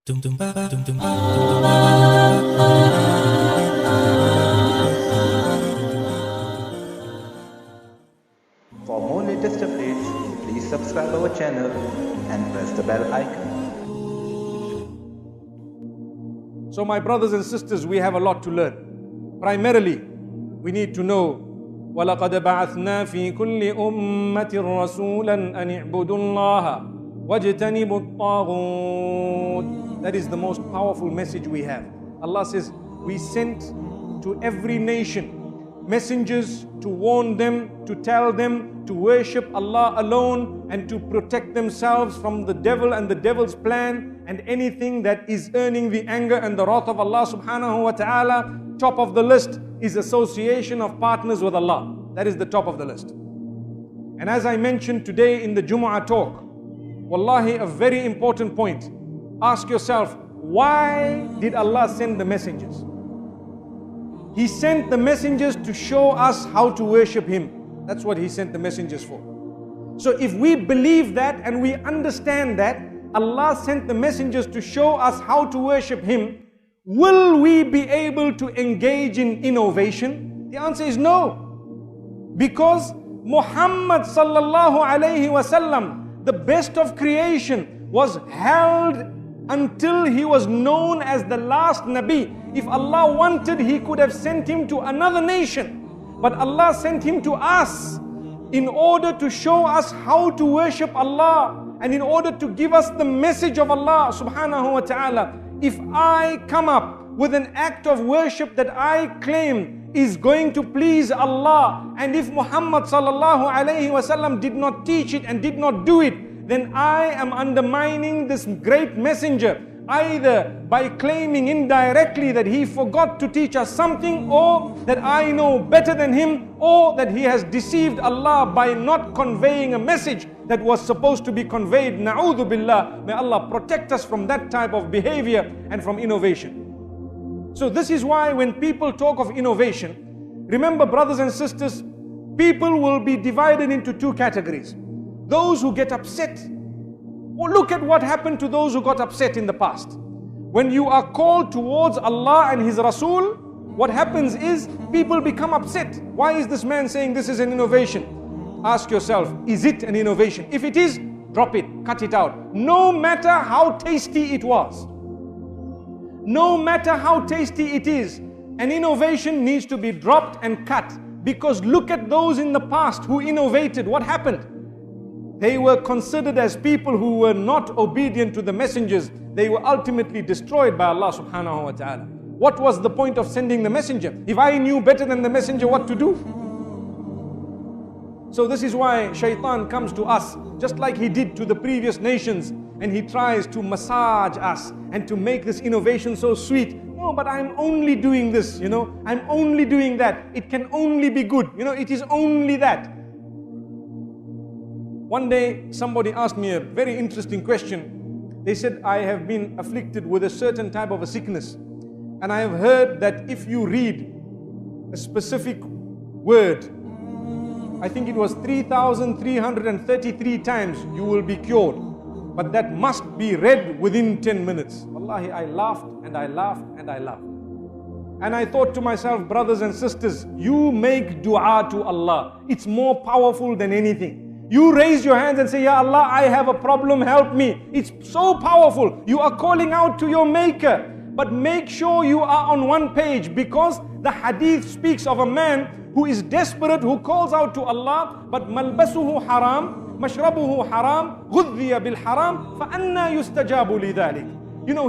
For more latest updates, please subscribe our channel and press the bell icon. So my brothers and sisters, we have a lot to learn. Primarily, we need to know وَلَقَدْ بَعَثْنَا فِي كُلِّ أُمَّةٍ رَسُولًا أَنِ اعْبُدُوا اللَّهَ وَاجْتَنِبُوا الطَّاغُوتَ. That is the most powerful message we have. Allah says, we sent to every nation messengers to warn them, to tell them to worship Allah alone and to protect themselves from the devil and the devil's plan and anything that is earning the anger and the wrath of Allah subhanahu wa ta'ala. Top of the list is association of partners with Allah. That is the top of the list. And as I mentioned today in the Jumu'ah talk, wallahi, a very important point. Ask yourself, why did Allah send the messengers? He sent the messengers to show us how to worship Him. That's what He sent the messengers for. So if we believe that and we understand that Allah sent the messengers to show us how to worship Him, will we be able to engage in innovation? The answer is no. Because Muhammad sallallahu alayhi wasallam, the best of creation, was held until he was known as the last Nabi. If Allah wanted, He could have sent him to another nation. But Allah sent him to us in order to show us how to worship Allah and in order to give us the message of Allah subhanahu wa ta'ala. If I come up with an act of worship that I claim is going to please Allah, and if Muhammad sallallahu alayhi wasallam did not teach it and did not do it, then I am undermining this great messenger, either by claiming indirectly that he forgot to teach us something, or that I know better than him, or that he has deceived Allah by not conveying a message that was supposed to be conveyed. Na'udhu billah. May Allah protect us from that type of behavior and from innovation. So this is why when people talk of innovation, remember, brothers and sisters, people will be divided into two categories. Those who get upset. Well, look at what happened to those who got upset in the past. When you are called towards Allah and His Rasul, what happens is people become upset. Why is this man saying this is an innovation? Ask yourself, is it an innovation? If it is, drop it, cut it out. No matter how tasty it was. No matter how tasty it is, an innovation needs to be dropped and cut. Because look at those in the past who innovated. What happened? They were considered as people who were not obedient to the messengers. They were ultimately destroyed by Allah subhanahu wa ta'ala. What was the point of sending the messenger? If I knew better than the messenger what to do. So this is why shaitan comes to us, just like he did to the previous nations, and he tries to massage us and to make this innovation so sweet. No, but I'm only doing this, I'm only doing that. It can only be good, it is only that. One day, somebody asked me a very interesting question. They said, I have been afflicted with a certain type of a sickness. And I have heard that if you read a specific word, I think it was 3,333 times, you will be cured. But that must be read within 10 minutes. Wallahi, I laughed and I laughed and I laughed. And I thought to myself, brothers and sisters, you make dua to Allah. It's more powerful than anything. You raise your hands and say, Ya Allah, I have a problem, help me. It's so powerful. You are calling out to your Maker. But make sure you are on one page, because the hadith speaks of a man who is desperate, who calls out to Allah, but malbasuhu haram, mashrabuhu haram, ghudhiya bil haram, fa anna yustajabu li dhalik.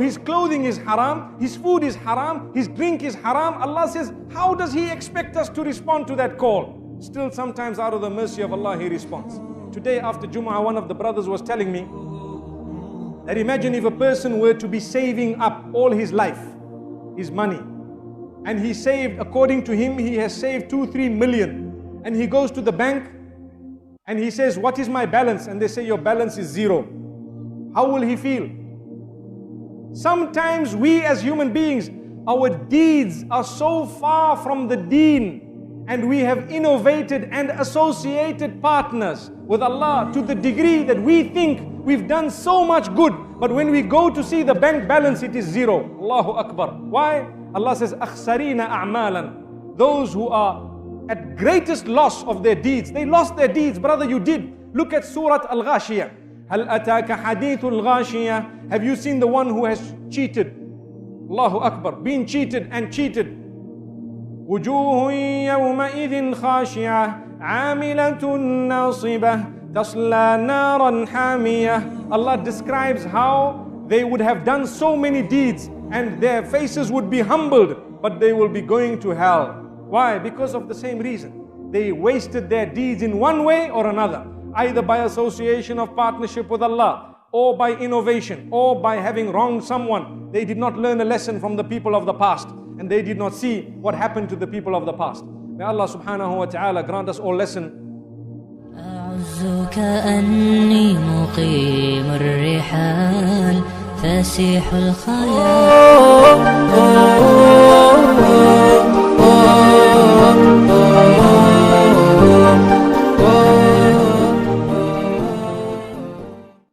His clothing is haram, his food is haram, his drink is haram. Allah says, how does He expect us to respond to that call? Still, sometimes out of the mercy of Allah, He responds. Today after Jumu'ah, one of the brothers was telling me that imagine if a person were to be saving up all his life, his money, and he saved, according to him, he has saved 2-3 million, and he goes to the bank and he says, what is my balance? And they say, your balance is 0. How will he feel? Sometimes we as human beings, our deeds are so far from the deen, and we have innovated and associated partners with Allah to the degree that we think we've done so much good, But when we go to see the bank balance, it is zero. Allahu Akbar. Why? Allah says, أَخْسَرِينَ أَعْمَالًا. Those who are at greatest loss of their deeds. They lost their deeds. Brother, you did. Look at Surah Al-Ghashiyah. هَلْ أَتَاكَ حَدِيثُ الْغَاشِيَةِ. Have you seen the one who has cheated? Allahu Akbar. Been cheated and cheated. وُجُوهٌ يَوْمَئِذٍ خَاشِعَةٌ عَامِلَةٌ نَاصِبَةٌ تَصْلَى نَارًا حَامِيَةً. Allah describes how they would have done so many deeds and their faces would be humbled, but they will be going to hell. Why? Because of the same reason. They wasted their deeds in one way or another, either by association of partnership with Allah, or by innovation, or by having wronged someone. They did not learn a lesson from the people of the past, and they did not see what happened to the people of the past. May Allah subhanahu wa ta'ala grant us all lesson. أعزك أني مقيم الرحال فسيح الخيال